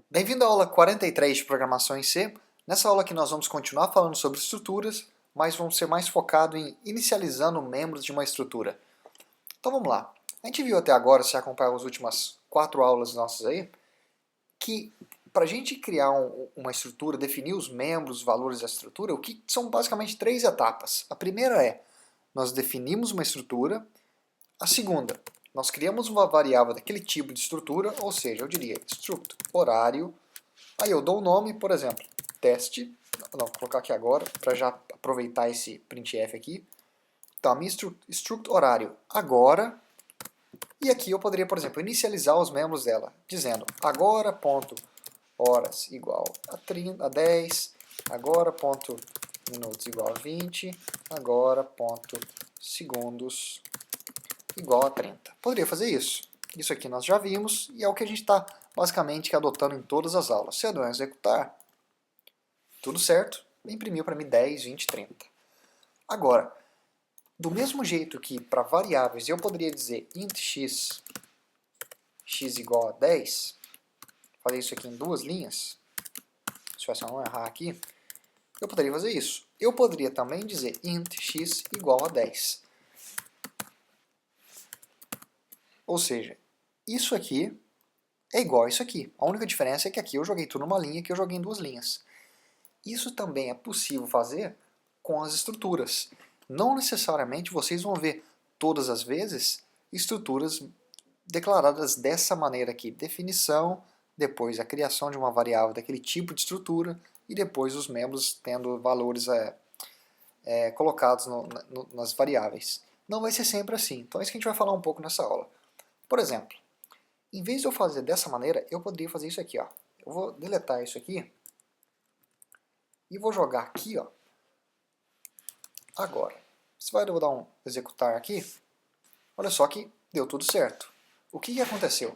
Bem-vindo à aula 43 de Programação em C. Nessa aula aqui nós vamos continuar falando sobre estruturas, mas vamos ser mais focado em inicializando membros de uma estrutura. Então vamos lá. A gente viu até agora, se acompanhar as últimas 4 aulas nossas aí, que para a gente criar uma estrutura, definir os membros, os valores da estrutura, o que são basicamente 3 etapas. A primeira é, nós definimos uma estrutura. A segunda, nós criamos uma variável daquele tipo de estrutura, ou seja, eu diria struct horário. Aí eu dou o nome, por exemplo, teste. Não, vou colocar aqui agora, para já aproveitar esse printf aqui. Então, a minha struct horário agora. E aqui eu poderia, por exemplo, inicializar os membros dela, dizendo agora ponto horas igual a 30, a 10, agora ponto minutos igual a 20, agora ponto segundos igual a 30. Poderia fazer isso. Isso aqui nós já vimos e é o que a gente está basicamente adotando em todas as aulas. Se eu der um executar, tudo certo, imprimiu para mim 10, 20, 30. Agora, do mesmo jeito que para variáveis eu poderia dizer int x, x igual a 10, fazer isso aqui em 2 linhas, se eu não errar aqui, eu poderia fazer isso. Eu poderia também dizer int x igual a 10. Ou seja, isso aqui é igual a isso aqui. A única diferença é que aqui eu joguei tudo numa linha e aqui eu joguei em 2 linhas. Isso também é possível fazer com as estruturas. Não necessariamente vocês vão ver todas as vezes estruturas declaradas dessa maneira aqui. Definição, depois a criação de uma variável daquele tipo de estrutura e depois os membros tendo valores colocados nas variáveis. Não vai ser sempre assim. Então é isso que a gente vai falar um pouco nessa aula. Por exemplo, em vez de eu fazer dessa maneira, eu poderia fazer isso aqui. Ó. Eu vou deletar isso aqui e vou jogar aqui, ó, agora. Eu vou dar um executar aqui. Olha só que deu tudo certo. O que aconteceu?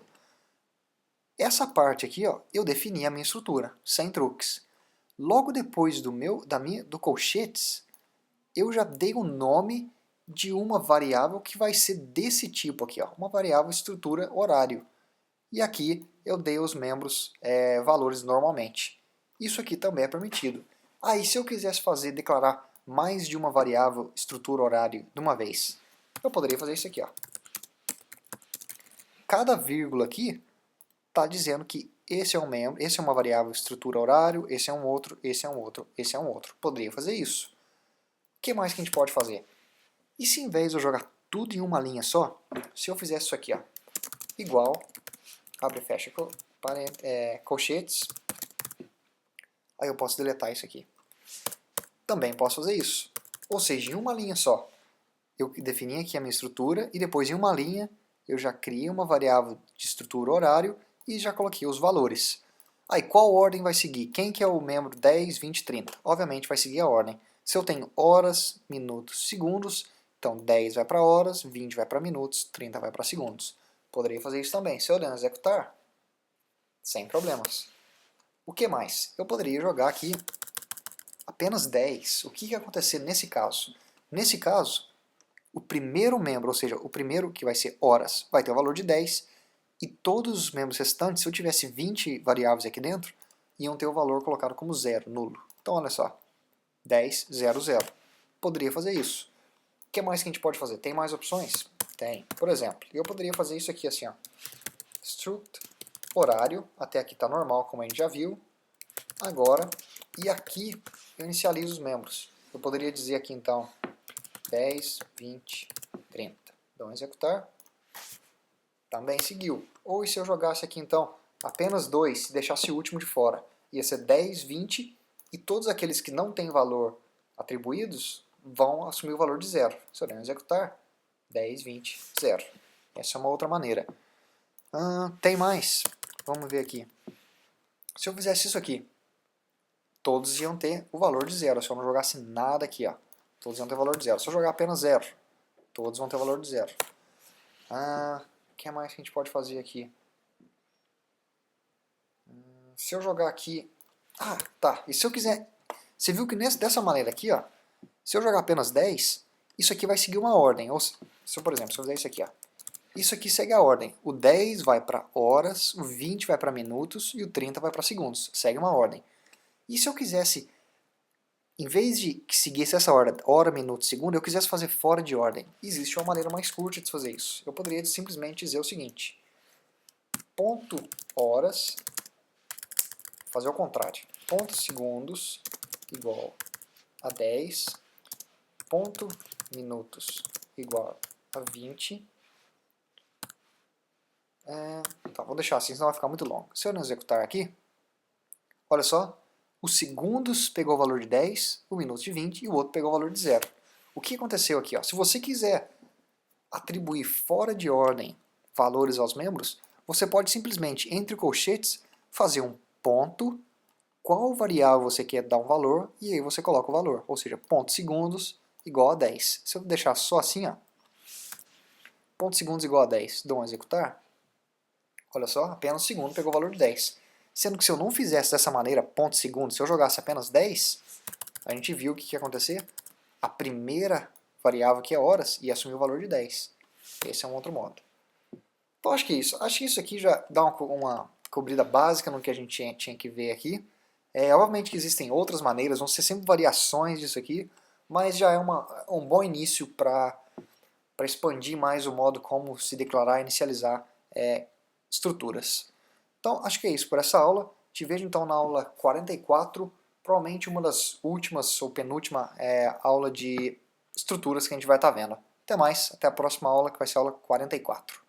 Essa parte aqui, ó, eu defini a minha estrutura, sem truques. Logo depois do colchetes, eu já dei o nome de uma variável que vai ser desse tipo aqui, ó, uma variável estrutura horário. E aqui eu dei os membros valores normalmente. Isso aqui também é permitido. Aí, se eu quisesse declarar mais de uma variável estrutura horário de uma vez, eu poderia fazer isso aqui. Ó. Cada vírgula aqui está dizendo que esse é um membro, esse é uma variável estrutura horário, esse é um outro, esse é um outro, esse é um outro. Poderia fazer isso. O que mais que a gente pode fazer? E se em vez de eu jogar tudo em uma linha só, se eu fizesse isso aqui, ó, igual, abre e fecha colchetes, aí eu posso deletar isso aqui. Também posso fazer isso. Ou seja, em uma linha só, eu defini aqui a minha estrutura e depois em uma linha eu já criei uma variável de estrutura horário e já coloquei os valores. Aí qual ordem vai seguir? Quem que é o membro 10, 20, 30? Obviamente vai seguir a ordem. Se eu tenho horas, minutos, segundos, então 10 vai para horas, 20 vai para minutos, 30 vai para segundos. Poderia fazer isso também. Se eu der executar, sem problemas. O que mais? Eu poderia jogar aqui apenas 10. O que ia acontecer nesse caso? Nesse caso, o primeiro membro, ou seja, o primeiro que vai ser horas, vai ter o valor de 10, e todos os membros restantes, se eu tivesse 20 variáveis aqui dentro, iam ter o valor colocado como zero, nulo. Então olha só, 10, 0, 0. Poderia fazer isso. O que mais que a gente pode fazer? Tem mais opções? Tem. Por exemplo, eu poderia fazer isso aqui assim, ó. Struct horário, até aqui está normal, como a gente já viu. Agora, e aqui eu inicializo os membros. Eu poderia dizer aqui então 10, 20, 30. Então executar. Também seguiu. Ou e se eu jogasse aqui então apenas 2 e deixasse o último de fora? Ia ser 10, 20 e todos aqueles que não têm valor atribuídos vão assumir o valor de 0. Se eu der executar, 10, 20, 0. Essa é uma outra maneira. Tem mais. Vamos ver aqui. Se eu fizesse isso aqui, todos iam ter o valor de 0. Se eu não jogasse nada aqui, ó, todos iam ter o valor de 0. Se eu jogar apenas 0, todos vão ter o valor de 0. O que mais que a gente pode fazer aqui? Se eu jogar aqui... tá. E se eu quiser... Você viu que dessa maneira aqui, ó, se eu jogar apenas 10, isso aqui vai seguir uma ordem. Ou se eu, por exemplo, se eu fizer isso aqui, ó, isso aqui segue a ordem. O 10 vai para horas, o 20 vai para minutos e o 30 vai para segundos. Segue uma ordem. E se eu quisesse, em vez de seguir essa ordem, hora, minuto, segundo, eu quisesse fazer fora de ordem, existe uma maneira mais curta de fazer isso. Eu poderia simplesmente dizer o seguinte: ponto horas, fazer o contrário, ponto segundos igual a 10, ponto minutos igual a 20. Tá, vou deixar assim, senão vai ficar muito longo. Se eu não executar aqui, olha só, os segundos pegou o valor de 10, o minuto de 20 e o outro pegou o valor de 0. O que aconteceu aqui? Ó? Se você quiser atribuir fora de ordem valores aos membros, você pode simplesmente, entre colchetes, fazer um ponto, qual variável você quer dar um valor, e aí você coloca o valor. Ou seja, ponto segundos igual a 10. Se eu deixar só assim, ó, ponto segundos igual a 10, dou um executar, olha só, apenas o segundo pegou o valor de 10. Sendo que se eu não fizesse dessa maneira, ponto segundo, se eu jogasse apenas 10, a gente viu o que ia acontecer. A primeira variável, que é horas, ia assumir o valor de 10. Esse é um outro modo. Então acho que é isso. Acho que isso aqui já dá uma cobrida básica no que a gente tinha que ver aqui. Obviamente que existem outras maneiras, vão ser sempre variações disso aqui, mas já é um bom início para expandir mais o modo como se declarar e inicializar estruturas. Então, acho que é isso por essa aula. Te vejo então na aula 44, provavelmente uma das últimas ou penúltima aula de estruturas que a gente vai estar vendo. Até mais, até a próxima aula, que vai ser a aula 44.